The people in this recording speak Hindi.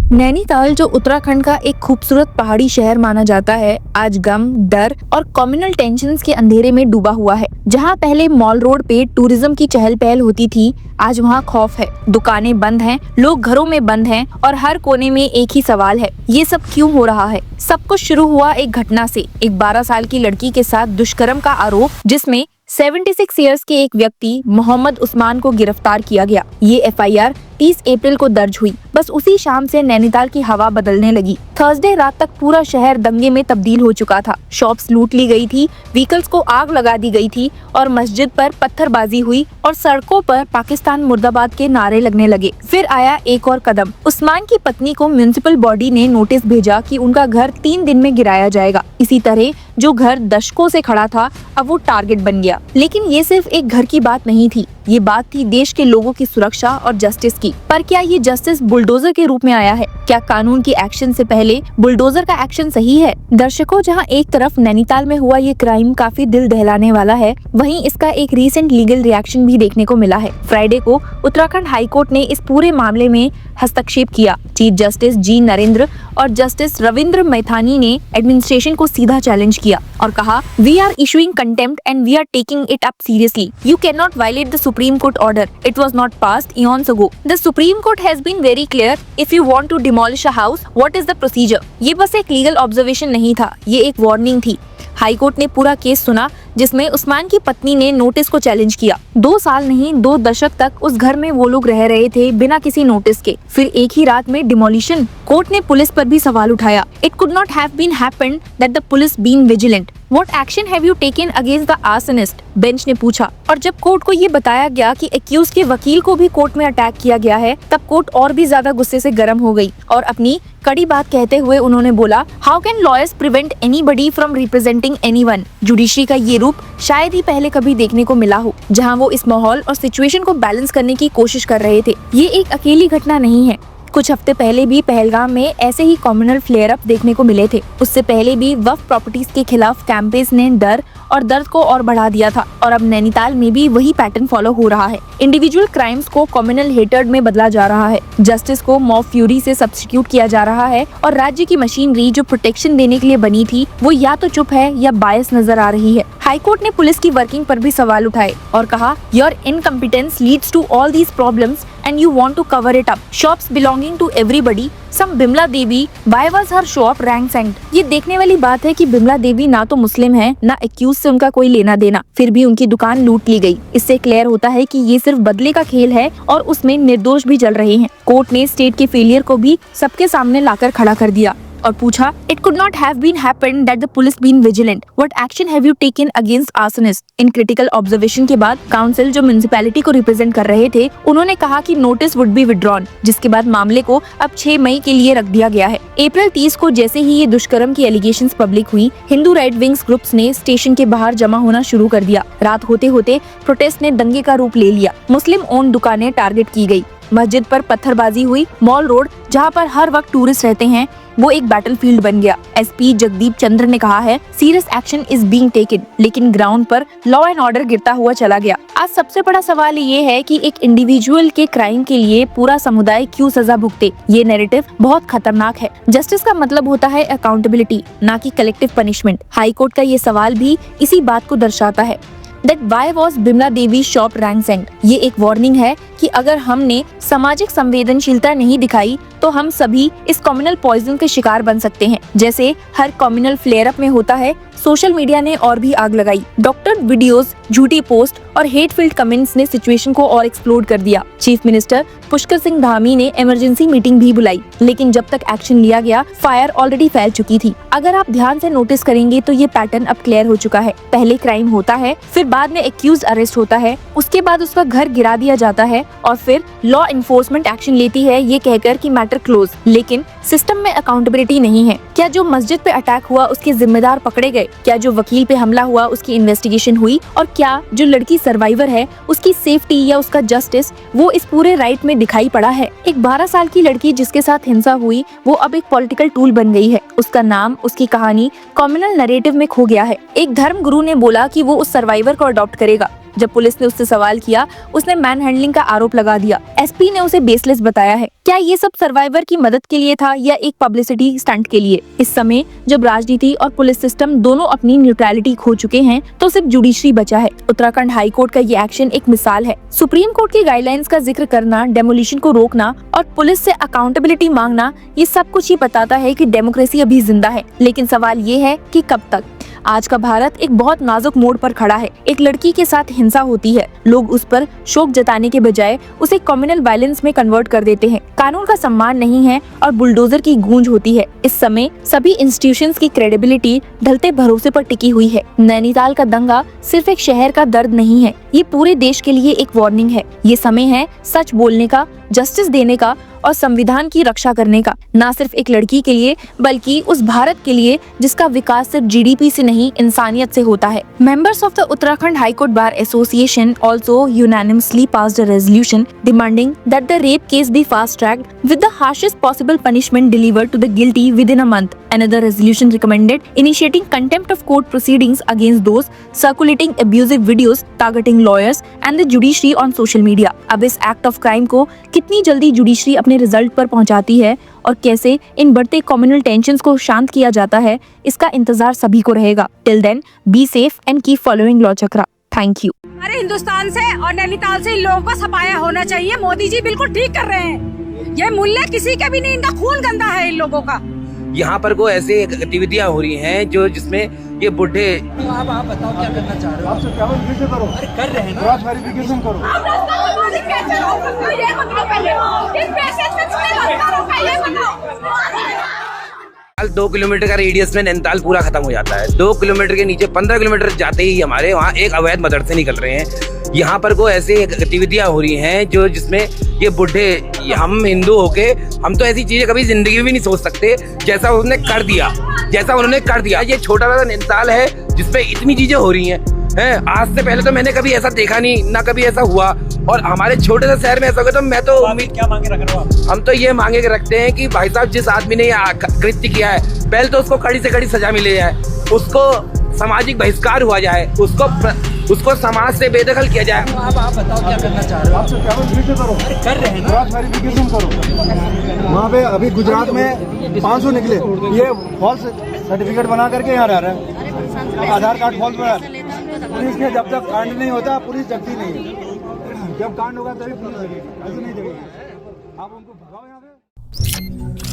नैनीताल, जो उत्तराखंड का एक खूबसूरत पहाड़ी शहर माना जाता है, आज गम, डर और कम्युनल टेंशन्स के अंधेरे में डूबा हुआ है। जहां पहले मॉल रोड पे टूरिज्म की चहल पहल होती थी, आज वहां खौफ है। दुकानें बंद हैं, लोग घरों में बंद हैं और हर कोने में एक ही सवाल है, ये सब क्यों हो रहा है? सब कुछ शुरू हुआ एक घटना से, एक 12 साल की लड़की के साथ दुष्कर्म का आरोप, जिसमें 76 इयर्स के एक व्यक्ति मोहम्मद उस्मान को गिरफ्तार किया गया। ये FIR 30 अप्रैल को दर्ज हुई। बस उसी शाम से नैनीताल की हवा बदलने लगी। थर्सडे रात तक पूरा शहर दंगे में तब्दील हो चुका था। शॉप्स लूट ली गई थी, व्हीकल्स को आग लगा दी गई थी और मस्जिद पर पत्थरबाजी हुई और सड़कों पर पाकिस्तान मुर्दाबाद के नारे लगने लगे। फिर आया एक और कदम। उस्मान की पत्नी को म्युनिसिपल बॉडी ने नोटिस भेजा कि उनका घर 3 दिन में गिराया जाएगा। इसी तरह जो घर दशकों से खड़ा था, अब वो टारगेट बन गया। लेकिन ये सिर्फ एक घर की बात नहीं थी, ये बात थी देश के लोगों की सुरक्षा और जस्टिस की। पर क्या ये जस्टिस बुलडोजर के रूप में आया है? क्या कानून की एक्शन से पहले बुलडोजर का एक्शन सही है? दर्शकों, जहां एक तरफ नैनीताल में हुआ ये क्राइम काफी दिल दहलाने वाला है, वहीं इसका एक रीसेंट लीगल रिएक्शन भी देखने को मिला है। फ्राइडे को उत्तराखंड हाई कोर्ट ने इस पूरे मामले में हस्तक्षेप किया। चीफ जस्टिस जी नरेंद्र और जस्टिस रविंद्र मैथानी ने एडमिनिस्ट्रेशन को सीधा चैलेंज किया और कहा, we are issuing contempt and we are taking it up seriously. You can not violate the Supreme Court order. It was not passed eons ago. The Supreme Court has been very clear. If you want to demolish a house, what is the procedure? ये बस एक लीगल ऑब्जर्वेशन नहीं था, ये एक वार्निंग थी। हाई कोर्ट ने पूरा केस सुना, जिसमें उस्मान की पत्नी ने नोटिस को चैलेंज किया। 2 साल नहीं, 2 दशक तक उस घर में वो लोग रह रहे थे बिना किसी नोटिस के। फिर एक ही रात में डिमोलिशन। कोर्ट ने पुलिस पर भी सवाल उठाया। It could not have been happened that the police been vigilant. What action have you taken against the arsonist? Bench ने पूछा। और जब कोर्ट को ये बताया गया कि एक्यूज के वकील को भी कोर्ट में अटैक किया गया है, तब कोर्ट और भी ज्यादा गुस्से से गर्म हो गई और अपनी कड़ी बात कहते हुए उन्होंने बोला, how can lawyers prevent anybody from representing anyone? Judiciary का ये रूप शायद ही पहले कभी देखने को मिला हो, जहां वो इस माहौल और सिचुएशन को बैलेंस करने की कोशिश कर रहे थे। ये एक अकेली घटना नहीं है। कुछ हफ्ते पहले भी पहलगाम में ऐसे ही कम्युनल फ्लेयर अप देखने को मिले थे। उससे पहले भी वक्फ प्रॉपर्टीज के खिलाफ कैंपेन्स ने डर और दर्द को और बढ़ा दिया था और अब नैनीताल में भी वही पैटर्न फॉलो हो रहा है। इंडिविजुअल क्राइम्स को कम्युनल हेटर्ड में बदला जा रहा है, जस्टिस को मॉब फ्यूरी से सब्स्टिट्यूट किया जा रहा है और राज्य की मशीनरी जो प्रोटेक्शन देने के लिए बनी थी, वो या तो चुप है या बायस नजर आ रही है। हाईकोर्ट ने पुलिस की वर्किंग पर भी सवाल उठाए और कहा, your incompetence leads to all these problems and you want to cover it up. Shops belonging to everybody. Some Bimla Devi, why was her shop rank sent? ये देखने वाली बात है कि बिमला देवी ना तो मुस्लिम है, ना एक्यूज से उनका कोई लेना देना, फिर भी उनकी दुकान लूट ली गई। इससे क्लियर होता है कि ये सिर्फ बदले का खेल है और उसमें निर्दोष भी जल रहे हैं। कोर्ट ने स्टेट के फेलियर को भी सबके सामने लाकर खड़ा कर दिया और पूछा, it could not have been happened that the police been vigilant. What action have you taken against arsonist? इन क्रिटिकल ऑब्जर्वेशन के बाद काउंसिल, जो म्युनिसिपैलिटी को रिप्रेजेंट कर रहे थे, उन्होंने कहा कि नोटिस वुड बी विड्रॉन, जिसके बाद मामले को अब 6 मई के लिए रख दिया गया है। अप्रैल 30 को जैसे ही ये दुष्कर्म की एलिगेशंस पब्लिक हुई, हिंदू राइट विंग्स ग्रुप्स ने स्टेशन के बाहर जमा होना शुरू कर दिया। रात होते होते प्रोटेस्ट ने दंगे का रूप ले लिया। मुस्लिम ओन दुकानें टारगेट की गई, मस्जिद पर पत्थरबाजी हुई, मॉल रोड, जहां पर हर वक्त टूरिस्ट रहते हैं, वो एक बैटलफील्ड बन गया। SP जगदीप चंद्र ने कहा है, serious action is being taken, लेकिन ग्राउंड पर लॉ एंड ऑर्डर गिरता हुआ चला गया। आज सबसे बड़ा सवाल ये है कि एक इंडिविजुअल के क्राइम के लिए पूरा समुदाय क्यों सजा भुगते? ये नैरेटिव बहुत खतरनाक है। जस्टिस का मतलब होता है अकाउंटेबिलिटी, ना कि कलेक्टिव पनिशमेंट। हाई कोर्ट का ये सवाल भी इसी बात को दर्शाता है। That why was Bimla Devi shop rank sent? ये एक वार्निंग है कि अगर हमने सामाजिक संवेदनशीलता नहीं दिखाई तो हम सभी इस कम्युनल पॉइजन के शिकार बन सकते हैं, जैसे हर कम्युनल फ्लेयर अप में होता है। सोशल मीडिया ने और भी आग लगाई। डॉक्टर वीडियोस, झूठी पोस्ट और हेट फिल्ड कमेंट्स ने सिचुएशन को और एक्सप्लोड कर दिया। चीफ मिनिस्टर पुष्कर सिंह धामी ने इमरजेंसी मीटिंग भी बुलाई, लेकिन जब तक एक्शन लिया गया, फायर ऑलरेडी फैल चुकी थी। अगर आप ध्यान से नोटिस करेंगे तो ये पैटर्न अब क्लियर हो चुका है। पहले क्राइम होता है, फिर बाद में एक्यूज अरेस्ट होता है, उसके बाद उसका घर गिरा दिया जाता है और फिर लॉ इन्फोर्समेंट एक्शन लेती है ये कहकर कि मैटर क्लोज। लेकिन सिस्टम में अकाउंटेबिलिटी नहीं है। क्या जो मस्जिद पे अटैक हुआ उसके जिम्मेदार पकड़े गए? क्या जो वकील पे हमला हुआ उसकी इन्वेस्टिगेशन हुई? और क्या जो लड़की सर्वाइवर है उसकी सेफ्टी या उसका जस्टिस, वो इस पूरे राइट में दिखाई पड़ा है? एक 12 साल की लड़की जिसके साथ हिंसा हुई, वो अब एक पॉलिटिकल टूल बन गई है। उसका नाम, उसकी कहानी कम्युनल नैरेटिव में खो गया है। एक धर्म गुरु ने बोला कि वो उस सर्वाइवर को अडॉप्ट करेगा, जब पुलिस ने उससे सवाल किया, उसने मैन हैंडलिंग का आरोप लगा दिया। एसपी ने उसे बेसलेस बताया है। क्या ये सब सर्वाइवर की मदद के लिए था या एक पब्लिसिटी स्टंट के लिए? इस समय जब राजनीति और पुलिस सिस्टम दोनों अपनी न्यूट्रलिटी खो चुके हैं, तो सिर्फ जुडिशरी बचा है। उत्तराखंड हाई कोर्ट का ये एक्शन एक मिसाल है। सुप्रीम कोर्ट की गाइडलाइंस का जिक्र करना, डेमोलिशन को रोकना और पुलिस से अकाउंटेबिलिटी मांगना, ये सब कुछ ही बताता है कि डेमोक्रेसी अभी जिंदा है। लेकिन सवाल ये है कि कब तक? आज का भारत एक बहुत नाजुक मोड़ पर खड़ा है। एक लड़की के साथ हिंसा होती है, लोग उस पर शोक जताने के बजाय उसे कम्युनल वायलेंस में कन्वर्ट कर देते हैं। कानून का सम्मान नहीं है और बुलडोजर की गूंज होती है। इस समय सभी इंस्टीट्यूशंस की क्रेडिबिलिटी ढलते भरोसे पर टिकी हुई है। नैनीताल का दंगा सिर्फ एक शहर का दर्द नहीं है, ये पूरे देश के लिए एक वार्निंग है। ये समय है सच बोलने का, जस्टिस देने का और संविधान की रक्षा करने का, ना सिर्फ एक लड़की के लिए बल्कि उस भारत के लिए जिसका विकास सिर्फ जीडीपी से नहीं, इंसानियत से होता है। Members of the Uttarakhand High Court Bar Association also unanimously passed a resolution demanding that the rape case be fast-tracked with the harshest possible punishment delivered to the guilty within a month. Another resolution recommended initiating contempt of court proceedings against those circulating abusive videos targeting lawyers and the judiciary on social media. अब इस एक्ट ऑफ क्राइम को कितनी जल्दी जुडिशरी अपने रिजल्ट पर पहुंचाती है और कैसे इन बढ़ते कम्युनल टेंशंस को शांत किया जाता है, इसका इंतजार सभी को रहेगा। Till then be safe and keep following law Chakra. Thank you. अरे हिंदुस्तान से और नैनीताल से इन लोगों को सफाया होना चाहिए। मोदी जी बिल्कुल ठीक कर रहे हैं। ये मूल्य किसी के भी नहीं, इनका खून गंदा है इन लोगों का। यहाँ पर कोई ऐसी गतिविधियाँ हो रही हैं जो जिसमें ये बुढ़े। आप बताओ क्या करना चाह रहे हो? आपसे क्या वेरिफिकेशन करो? अरे कर रहे हैं ना। क्रॉस वेरिफिकेशन करो। आप रास्ता में मालिक कैसे हो सकते हो? ये बताओ पहले। किस पैसे से चले रास्ता रोका, ये बताओ। 2 किलोमीटर का रेडियस में नैनीताल पूरा खत्म हो जाता है। 2 किलोमीटर के नीचे 15 किलोमीटर जाते ही हमारे वहाँ एक अवैध मदरसे निकल रहे हैं। यहाँ पर कोई ऐसी गतिविधियाँ हो रही हैं जो जिसमें ये बुढ़े, हम हिंदू होके हम तो ऐसी चीजें कभी जिंदगी में भी नहीं सोच सकते जैसा उन्होंने कर दिया। ये छोटा सा नैनीताल है जिसपे इतनी चीजें हो रही हैं। आज से पहले तो मैंने कभी ऐसा देखा नहीं, ना कभी ऐसा हुआ। और हमारे छोटे से शहर में ऐसा होगा तो मैं तो क्या मांगे रख रहे हो आप? हम तो ये मांगे रखते हैं कि भाई साहब जिस आदमी ने ये कृत्य किया है, पहले तो उसको कड़ी से कड़ी सजा मिले जाए, उसको सामाजिक बहिष्कार हुआ जाए, उसको समाज से बेदखल किया जाए। आप बताओ क्या करना चाह रहे हो? आपसे क्या वेरिफिकेशन करो? अरे कर रहे हैं ना। क्रॉस वेरिफिकेशन करो। वहाँ पे अभी गुजरात में 500 निकले, ये फॉल्स सर्टिफिकेट बना करके यहाँ रह रहे हैं। आधार कार्ड फॉल्स बना। पुलिस के जब तक कांड नहीं होता पुलिस जगती नहीं है। जब कांड होगा तभी पुलिस लगेगी, ऐसे नहीं लगेगी। आप उनको भगाओ यहाँ पे।